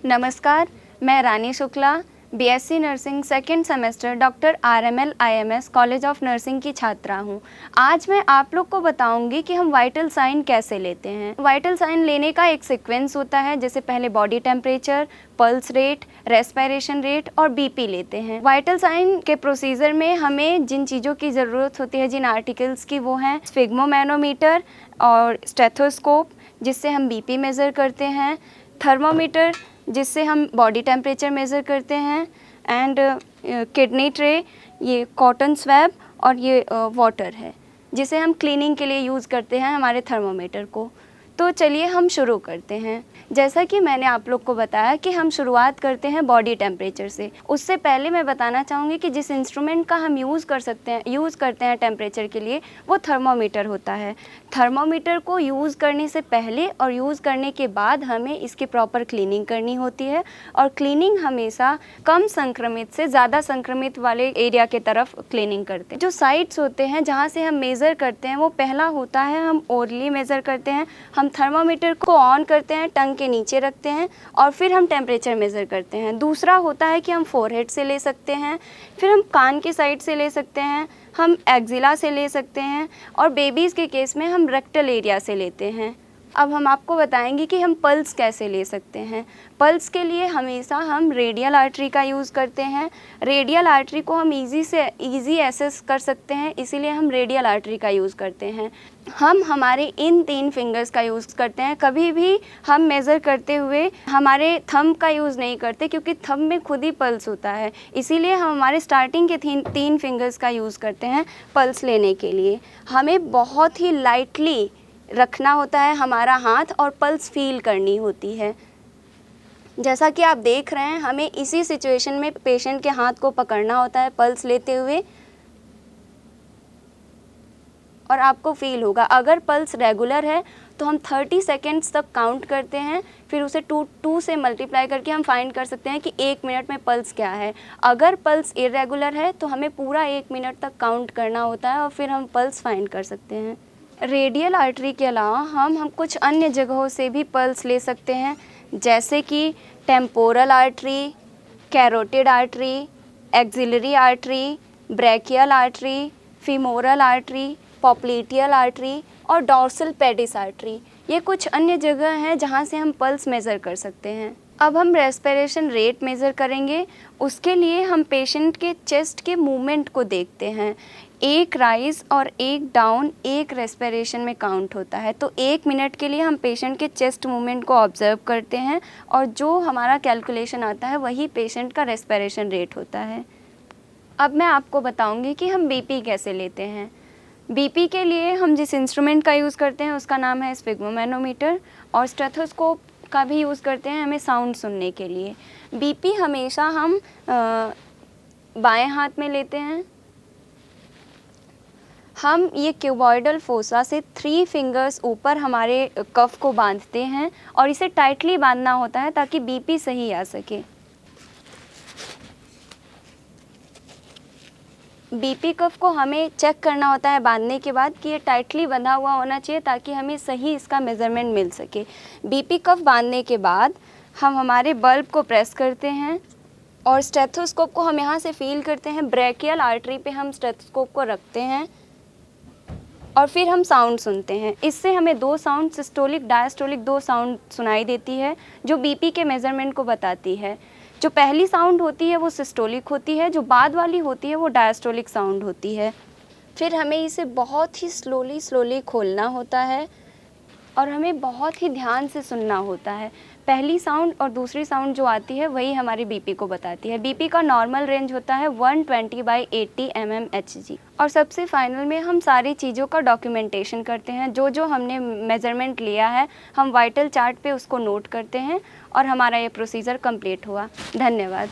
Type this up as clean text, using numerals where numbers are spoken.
नमस्कार, मैं Rani Shukla, BSc nursing second semester doctor RML IMS college of nursing की छात्रा हूँ। आज मैं आप लोग को बताऊंगी कि हम वाइटल साइन कैसे लेते हैं। वाइटल साइन लेने का एक सीक्वेंस होता है, जैसे पहले body temperature, pulse rate, respiration rate और बीपी लेते हैं। वाइटल साइन के प्रोसीजर में हमें जिन चीज़ों की ज़रूरत होती है, जिन आर्टिकल्स की, वो हैं स्फिग्मोमैनोमीटर और स्टेथोस्कोप जिससे हम बीपी मेज़र करते हैं, थर्मोमीटर जिससे हम बॉडी टेम्परेचर मेज़र करते हैं, एंड किडनी ट्रे, ये कॉटन स्वैब और ये वाटर है जिसे हम क्लीनिंग के लिए यूज़ करते हैं हमारे थर्मोमीटर को। तो चलिए हम शुरू करते हैं। जैसा कि मैंने आप लोग को बताया कि हम शुरुआत करते हैं बॉडी टेम्परेचर से। उससे पहले मैं बताना चाहूँगी कि जिस इंस्ट्रूमेंट का हम यूज़ करते हैं टेम्परेचर के लिए, वो थर्मोमीटर होता है। थर्मोमीटर को यूज़ करने से पहले और यूज़ करने के बाद हमें इसकी प्रॉपर क्लीनिंग करनी होती है, और क्लीनिंग हमेशा कम संक्रमित से ज़्यादा संक्रमित वाले एरिया के तरफ क्लीनिंग करते हैं। जो साइट्स होते हैं जहाँ से हम मेज़र करते हैं, वो पहला होता है हम ओरली मेज़र करते हैं। हम थर्मोमीटर को ऑन करते हैं, टंग के नीचे रखते हैं और फिर हम टेम्परेचर मेज़र करते हैं। दूसरा होता है कि हम फोरहेड से ले सकते हैं, फिर हम कान की साइड से ले सकते हैं, हम एक्जिला से ले सकते हैं, और बेबीज़ के केस में हम रेक्टल एरिया से लेते हैं। अब हम आपको बताएंगे कि हम पल्स कैसे ले सकते हैं। पल्स के लिए हमेशा हम रेडियल आर्टरी का यूज़ करते हैं। रेडियल आर्टरी को हम ईज़ी एसेस कर सकते हैं, इसीलिए हम रेडियल आर्टरी का यूज़ करते हैं। हम हमारे इन 3 फिंगर्स का यूज़ करते हैं। कभी भी हम मेज़र करते हुए हमारे थंब का यूज़ नहीं करते, क्योंकि थंब में खुद ही पल्स होता है। इसीलिए हम हमारे स्टार्टिंग के 3 फिंगर्स का यूज़ करते हैं पल्स लेने के लिए। हमें बहुत ही लाइटली रखना होता है हमारा हाथ, और पल्स फील करनी होती है। जैसा कि आप देख रहे हैं, हमें इसी सिचुएशन में पेशेंट के हाथ को पकड़ना होता है पल्स लेते हुए, और आपको फील होगा। अगर पल्स रेगुलर है तो हम 30 सेकेंड्स तक काउंट करते हैं, फिर उसे 2 से मल्टीप्लाई करके हम फाइंड कर सकते हैं कि 1 मिनट में पल्स क्या है। अगर पल्स इरेगुलर है तो हमें पूरा 1 मिनट तक काउंट करना होता है, और फिर हम पल्स फाइंड कर सकते हैं। रेडियल आर्टरी के अलावा हम कुछ अन्य जगहों से भी पल्स ले सकते हैं, जैसे कि temporal artery, carotid artery, axillary artery, brachial artery, femoral artery, popliteal artery और डॉर्सल पेडिस आर्टरी। ये कुछ अन्य जगह हैं जहाँ से हम पल्स मेज़र कर सकते हैं। अब हम रेस्पिरेशन रेट मेज़र करेंगे। उसके लिए हम पेशेंट के चेस्ट के मूवमेंट को देखते हैं। एक राइज और एक डाउन एक रेस्पिरेशन में काउंट होता है। तो 1 मिनट के लिए हम पेशेंट के चेस्ट मूवमेंट को ऑब्जर्व करते हैं, और जो हमारा कैलकुलेशन आता है वही पेशेंट का रेस्पिरेशन रेट होता है। अब मैं आपको बताऊंगी कि हम बीपी कैसे लेते हैं। बीपी के लिए हम जिस इंस्ट्रूमेंट का यूज़ करते हैं उसका नाम है स्फिग्मोमैनोमीटर, और स्टेथोस्कोप का भी यूज़ करते हैं हमें साउंड सुनने के लिए। बीपी हमेशा हम बाएं हाथ में लेते हैं। हम ये क्यूबॉइडल फोसा से 3 फिंगर्स ऊपर हमारे कफ को बांधते हैं, और इसे टाइटली बांधना होता है ताकि बीपी सही आ सके। बीपी कफ को हमें चेक करना होता है बांधने के बाद कि ये टाइटली बंधा हुआ होना चाहिए, ताकि हमें सही इसका मेज़रमेंट मिल सके। बीपी कफ बांधने के बाद हम हमारे बल्ब को प्रेस करते हैं, और स्टेथोस्कोप को हम यहाँ से फील करते हैं। ब्रैकियल आर्टरी पे हम स्टेथोस्कोप को रखते हैं, और फिर हम साउंड सुनते हैं। इससे हमें 2 साउंड, सिस्टोलिक डायस्टोलिक 2 साउंड सुनाई देती है, जो बीपी के मेज़रमेंट को बताती है। जो पहली साउंड होती है वो सिस्टोलिक होती है, जो बाद वाली होती है वो डायस्टोलिक साउंड होती है। फिर हमें इसे बहुत ही स्लोली खोलना होता है, और हमें बहुत ही ध्यान से सुनना होता है। पहली साउंड और दूसरी साउंड जो आती है वही हमारी बीपी को बताती है। बीपी का नॉर्मल रेंज होता है 120/80 mmHg। और सबसे फाइनल में हम सारी चीज़ों का डॉक्यूमेंटेशन करते हैं। जो हमने मेज़रमेंट लिया है हम वाइटल चार्ट पे उसको नोट करते हैं, और हमारा ये प्रोसीजर कंप्लीट हुआ। धन्यवाद।